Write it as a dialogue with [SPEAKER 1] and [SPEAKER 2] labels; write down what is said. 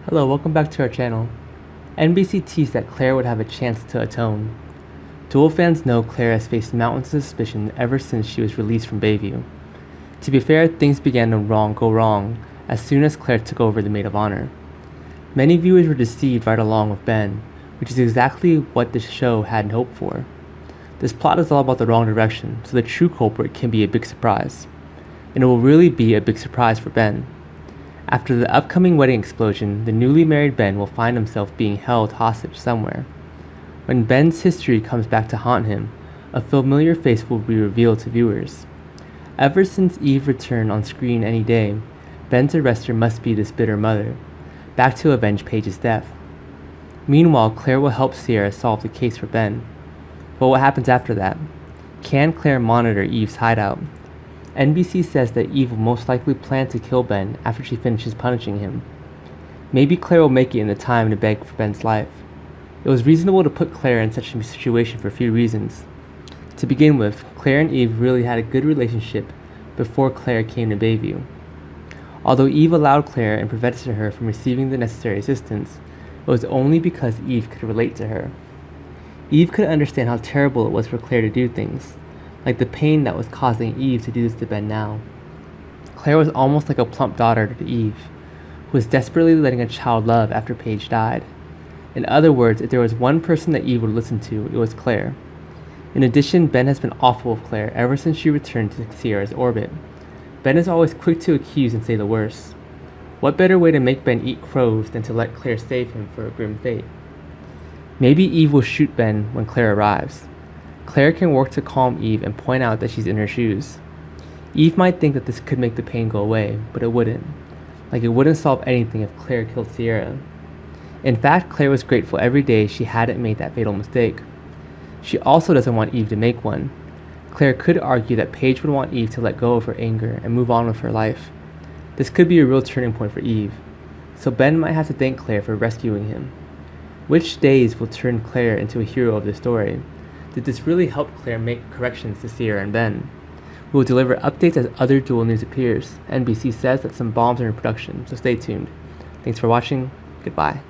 [SPEAKER 1] Hello, welcome back to our channel. NBC teased that Claire would have a chance to atone. Duel fans know Claire has faced mountains of suspicion ever since she was released from Bayview. To be fair, things began to go wrong as soon as Claire took over the Maid of Honor. Many viewers were deceived right along with Ben, which is exactly what the show had hoped for. This plot is all about the wrong direction, so the true culprit can be a big surprise. And it will really be a big surprise for Ben. After the upcoming wedding explosion, the newly married Ben will find himself being held hostage somewhere. When Ben's history comes back to haunt him, a familiar face will be revealed to viewers. Ever since Eve returned on screen any day, Ben's arrestor must be this bitter mother, back to avenge Paige's death. Meanwhile, Claire will help Sierra solve the case for Ben. But what happens after that? Can Claire monitor Eve's hideout? NBC says that Eve will most likely plan to kill Ben after she finishes punishing him. Maybe Claire will make it in the time to beg for Ben's life. It was reasonable to put Claire in such a situation for a few reasons. To begin with, Claire and Eve really had a good relationship before Claire came to Bayview. Although Eve allowed Claire and prevented her from receiving the necessary assistance, it was only because Eve could relate to her. Eve could understand how terrible it was for Claire to do things, like the pain that was causing Eve to do this to Ben now. Claire was almost like a plump daughter to Eve, who was desperately letting a child love after Paige died. In other words, if there was one person that Eve would listen to, it was Claire. In addition, Ben has been awful with Claire ever since she returned to Sierra's orbit. Ben is always quick to accuse and say the worst. What better way to make Ben eat crows than to let Claire save him for a grim fate? Maybe Eve will shoot Ben when Claire arrives. Claire can work to calm Eve and point out that she's in her shoes. Eve might think that this could make the pain go away, but it wouldn't. Like it wouldn't solve anything if Claire killed Sierra. In fact, Claire was grateful every day she hadn't made that fatal mistake. She also doesn't want Eve to make one. Claire could argue that Paige would want Eve to let go of her anger and move on with her life. This could be a real turning point for Eve, so Ben might have to thank Claire for rescuing him. Which days will turn Claire into a hero of the story? Did this really help Claire make corrections to Sierra and Ben? We will deliver updates as other Duel news appears. NBC says that some bombs are in production, so stay tuned. Thanks for watching. Goodbye.